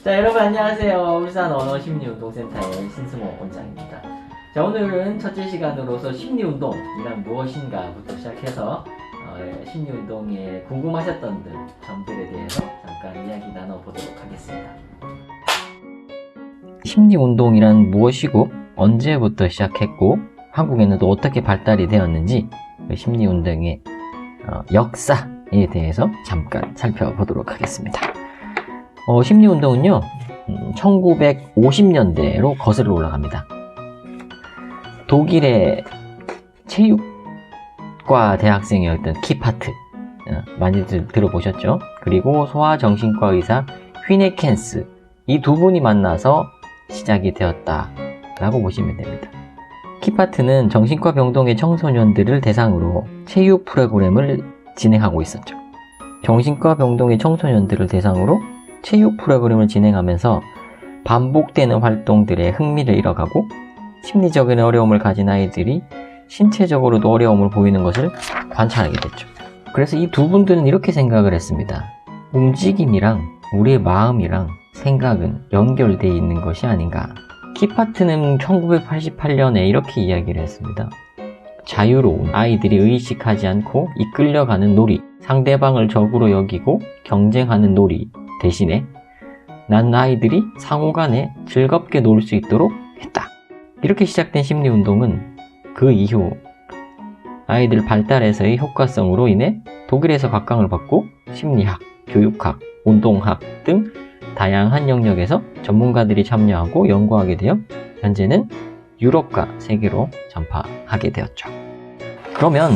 자, 여러분 안녕하세요. 울산 언어심리운동센터의 신승호 원장입니다. 자, 오늘은 첫째 시간으로서 심리운동이란 무엇인가부터 시작해서 심리운동에 궁금하셨던 점들에 대해서 잠깐 이야기 나눠보도록 하겠습니다. 심리운동이란 무엇이고 언제부터 시작했고 한국에는 또 어떻게 발달이 되었는지 심리운동의 역사에 대해서 잠깐 살펴보도록 하겠습니다. 심리운동은요 1950년대로 거슬러 올라갑니다. 독일의 체육과 대학생이었던 키파트 많이들 들어보셨죠? 그리고 소아정신과 의사 휘네켄스, 이 두 분이 만나서 시작이 되었다라고 보시면 됩니다. 키파트는 정신과 병동의 청소년들을 대상으로 체육 프로그램을 진행하고 있었죠. 정신과 병동의 청소년들을 대상으로 체육 프로그램을 진행하면서 반복되는 활동들에 흥미를 잃어가고 심리적인 어려움을 가진 아이들이 신체적으로도 어려움을 보이는 것을 관찰하게 됐죠. 그래서 이 두 분들은 이렇게 생각을 했습니다. 움직임이랑 우리의 마음이랑 생각은 연결되어 있는 것이 아닌가. 키파트는 1988년에 이렇게 이야기를 했습니다. 자유로운 아이들이 의식하지 않고 이끌려가는 놀이, 상대방을 적으로 여기고 경쟁하는 놀이 대신에 난 아이들이 상호간에 즐겁게 놀 수 있도록 했다. 이렇게 시작된 심리운동은 그 이후 아이들 발달에서의 효과성으로 인해 독일에서 각광을 받고 심리학, 교육학, 운동학 등 다양한 영역에서 전문가들이 참여하고 연구하게 되어 현재는 유럽과 세계로 전파하게 되었죠. 그러면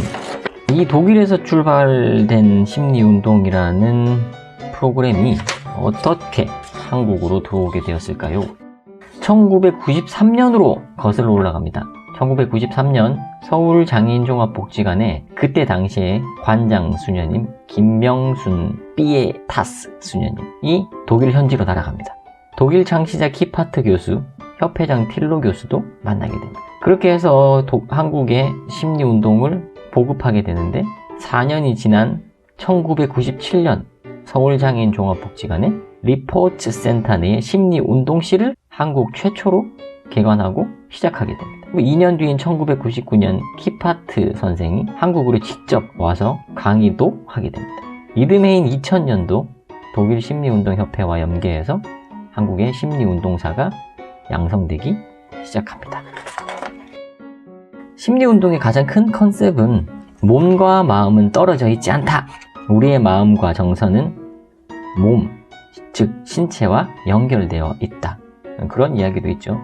이 독일에서 출발된 심리운동이라는 프로그램이 어떻게 한국으로 들어오게 되었을까요? 1993년으로 거슬러 올라갑니다. 1993년 서울장애인종합복지관에 그때 당시에 관장 수녀님 김명순 삐에타스 수녀님이 독일 현지로 날아갑니다. 독일 창시자 키파트 교수, 협회장 틸로 교수도 만나게 됩니다. 그렇게 해서 한국의 심리운동을 보급하게 되는데 4년이 지난 1997년 서울장애인종합복지관에 리포츠 센터 내의 심리운동실을 한국 최초로 개관하고 시작하게 됩니다. 2년 뒤인 1999년 키파트 선생이 한국으로 직접 와서 강의도 하게 됩니다. 이듬해인 2000년도 독일 심리운동협회와 연계해서 한국의 심리운동사가 양성되기 시작합니다. 심리운동의 가장 큰 컨셉은 몸과 마음은 떨어져 있지 않다. 우리의 마음과 정서는 몸, 즉 신체와 연결되어 있다. 그런 이야기도 있죠.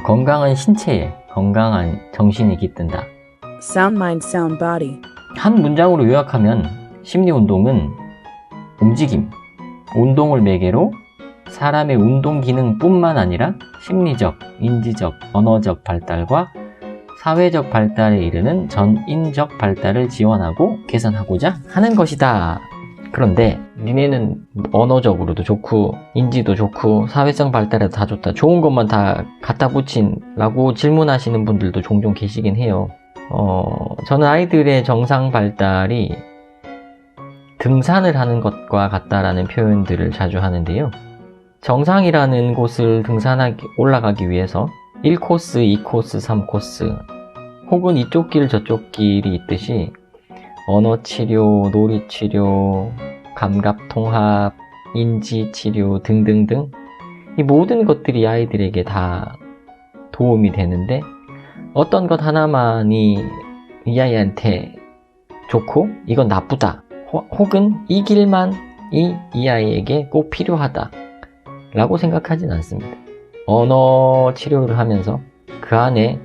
건강한 신체에 건강한 정신이 깃든다. Sound mind, sound body. 한 문장으로 요약하면 심리운동은 움직임, 운동을 매개로 사람의 운동 기능뿐만 아니라 심리적, 인지적, 언어적 발달과 사회적 발달에 이르는 전인적 발달을 지원하고 개선하고자 하는 것이다. 그런데 니네는 언어적으로도 좋고 인지도 좋고 사회성 발달에도 다 좋다, 좋은 것만 다 갖다 붙인 라고 질문하시는 분들도 종종 계시긴 해요. 저는 아이들의 정상 발달이 등산을 하는 것과 같다라는 표현들을 자주 하는데요. 정상이라는 곳을 올라가기 위해서 1코스, 2코스, 3코스 혹은 이쪽 길 저쪽 길이 있듯이 언어치료, 놀이치료, 감각통합, 인지치료 등등등 이 모든 것들이 아이들에게 다 도움이 되는데 어떤 것 하나만이 이 아이한테 좋고 이건 나쁘다 혹은 이 길만 이 아이에게 꼭 필요하다 라고 생각하진 않습니다. 언어 치료를 하면서 그 안에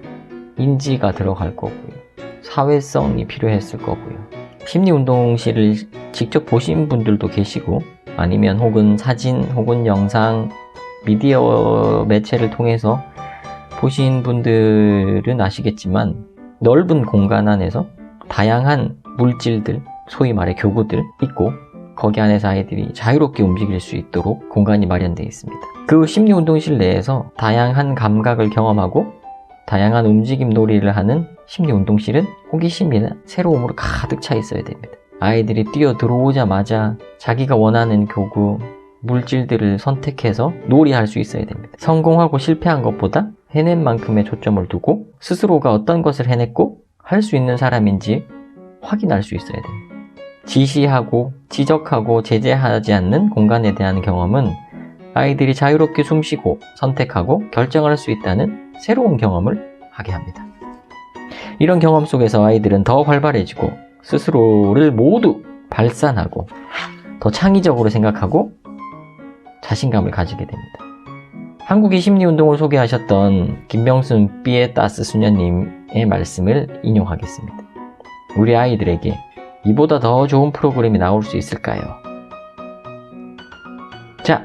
인지가 들어갈 거고요. 사회성이 필요했을 거고요. 심리운동실을 직접 보신 분들도 계시고 아니면 혹은 사진 혹은 영상 미디어 매체를 통해서 보신 분들은 아시겠지만 넓은 공간 안에서 다양한 물질들, 소위 말해 교구들 있고 거기 안에서 아이들이 자유롭게 움직일 수 있도록 공간이 마련되어 있습니다. 그 심리운동실 내에서 다양한 감각을 경험하고 다양한 움직임 놀이를 하는 심리운동실은 호기심이나 새로움으로 가득 차 있어야 됩니다. 아이들이 뛰어 들어오자마자 자기가 원하는 교구, 물질들을 선택해서 놀이할 수 있어야 됩니다. 성공하고 실패한 것보다 해낸 만큼의 초점을 두고 스스로가 어떤 것을 해냈고 할 수 있는 사람인지 확인할 수 있어야 됩니다. 지시하고 지적하고 제재하지 않는 공간에 대한 경험은 아이들이 자유롭게 숨쉬고 선택하고 결정을 할 수 있다는 새로운 경험을 하게 합니다. 이런 경험 속에서 아이들은 더 활발해지고 스스로를 모두 발산하고 더 창의적으로 생각하고 자신감을 가지게 됩니다. 한국의 심리운동을 소개하셨던 김병순 삐에따스 수녀님의 말씀을 인용하겠습니다. 우리 아이들에게 이보다 더 좋은 프로그램이 나올 수 있을까요? 자,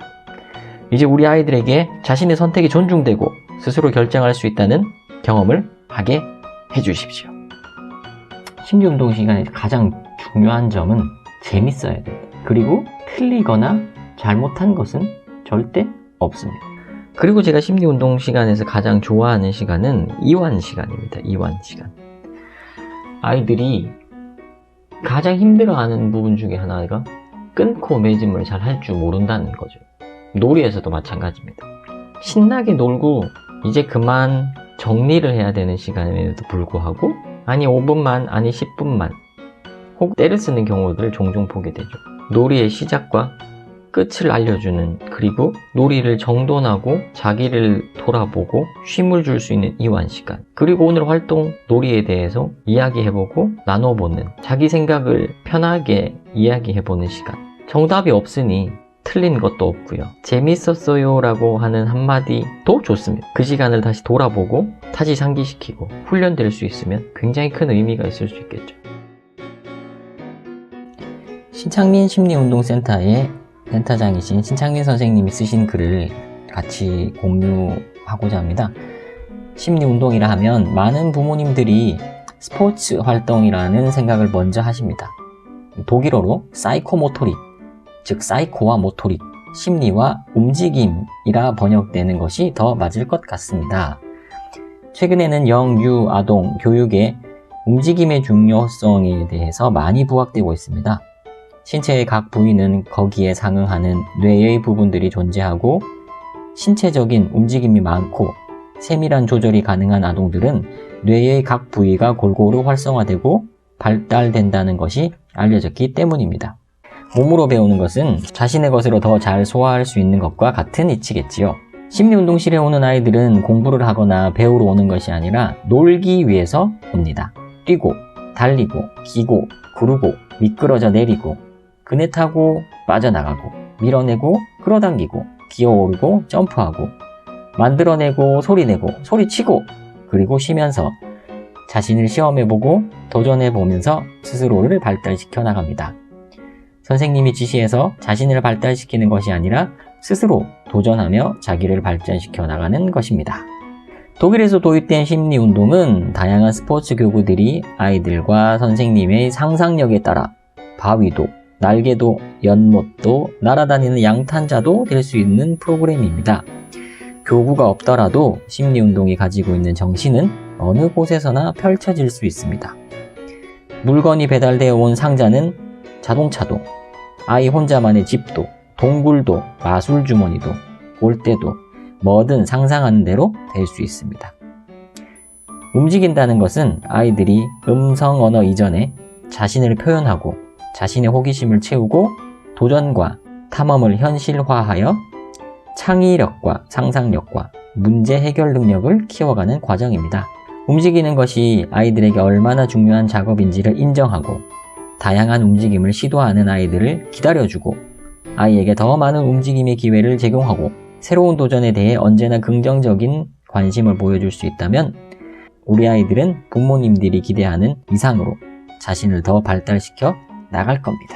이제 우리 아이들에게 자신의 선택이 존중되고 스스로 결정할 수 있다는 경험을 하게 해주십시오. 심리운동 시간에 가장 중요한 점은 재밌어야 돼요. 그리고 틀리거나 잘못한 것은 절대 없습니다. 그리고 제가 심리운동 시간에서 가장 좋아하는 시간은 이완 시간입니다. 이완 시간. 아이들이 가장 힘들어하는 부분 중에 하나가 끊고 매짐을 잘 할 줄 모른다는 거죠. 놀이에서도 마찬가지입니다. 신나게 놀고 이제 그만 정리를 해야 되는 시간에도 불구하고 아니 5분만 아니 10분만 혹 때를 쓰는 경우들을 종종 보게 되죠. 놀이의 시작과 끝을 알려주는, 그리고 놀이를 정돈하고 자기를 돌아보고 쉼을 줄 수 있는 이완 시간, 그리고 오늘 활동 놀이에 대해서 이야기해보고 나눠보는, 자기 생각을 편하게 이야기해보는 시간. 정답이 없으니 틀린 것도 없고요. 재밌었어요 라고 하는 한마디도 좋습니다. 그 시간을 다시 돌아보고 다시 상기시키고 훈련될 수 있으면 굉장히 큰 의미가 있을 수 있겠죠. 신창민 심리운동센터의 센터장이신 신창민 선생님이 쓰신 글을 같이 공유하고자 합니다. 심리운동이라 하면 많은 부모님들이 스포츠 활동이라는 생각을 먼저 하십니다. 독일어로 사이코모토릭, 즉 사이코와 모토릭, 심리와 움직임이라 번역되는 것이 더 맞을 것 같습니다. 최근에는 영, 유, 아동, 교육에 움직임의 중요성에 대해서 많이 부각되고 있습니다. 신체의 각 부위는 거기에 상응하는 뇌의 부분들이 존재하고 신체적인 움직임이 많고 세밀한 조절이 가능한 아동들은 뇌의 각 부위가 골고루 활성화되고 발달된다는 것이 알려졌기 때문입니다. 몸으로 배우는 것은 자신의 것으로 더 잘 소화할 수 있는 것과 같은 이치겠지요. 심리운동실에 오는 아이들은 공부를 하거나 배우러 오는 것이 아니라 놀기 위해서 옵니다. 뛰고, 달리고, 기고, 구르고, 미끄러져 내리고, 그네 타고 빠져나가고, 밀어내고, 끌어당기고, 기어오르고, 점프하고, 만들어내고, 소리내고, 소리치고, 그리고 쉬면서 자신을 시험해보고 도전해보면서 스스로를 발달시켜 나갑니다. 선생님이 지시해서 자신을 발달시키는 것이 아니라 스스로 도전하며 자기를 발전시켜 나가는 것입니다. 독일에서 도입된 심리운동은 다양한 스포츠 교구들이 아이들과 선생님의 상상력에 따라 바위도, 날개도, 연못도, 날아다니는 양탄자도 될 수 있는 프로그램입니다. 교구가 없더라도 심리운동이 가지고 있는 정신은 어느 곳에서나 펼쳐질 수 있습니다. 물건이 배달되어 온 상자는 자동차도, 아이 혼자만의 집도, 동굴도, 마술주머니도, 골대도 뭐든 상상하는 대로 될 수 있습니다. 움직인다는 것은 아이들이 음성 언어 이전에 자신을 표현하고 자신의 호기심을 채우고 도전과 탐험을 현실화하여 창의력과 상상력과 문제 해결 능력을 키워가는 과정입니다. 움직이는 것이 아이들에게 얼마나 중요한 작업인지를 인정하고 다양한 움직임을 시도하는 아이들을 기다려주고 아이에게 더 많은 움직임의 기회를 제공하고 새로운 도전에 대해 언제나 긍정적인 관심을 보여줄 수 있다면 우리 아이들은 부모님들이 기대하는 이상으로 자신을 더 발달시켜 나갈 겁니다.